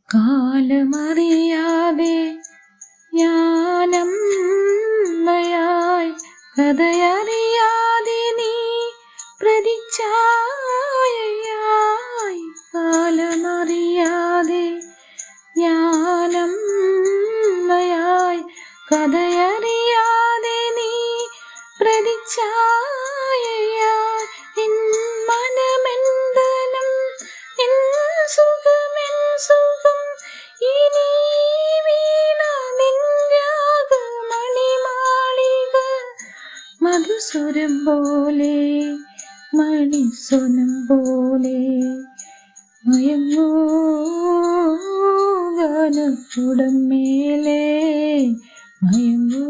കാലമറിയാതെ ഞാനമ്മയായി, കഥയറിയാതെ നീ പ്രതിച്ഛായയായി. കാലമറിയാതെ ഞാനമ്മയായി, കഥയറിയാതെ നീ പ്രതിച്ഛായയായി. N മനമെന്തനം, N സുഖമെൻ സുഖം, ഇനി വീണ നിൻ രാഗമണിമാളിക. മധുസ്വരം പോലെ മണിസ്വനം പോലെ മയങ്ങൂ ഗാനക്കുടം മേലെ, മയങ്ങൂ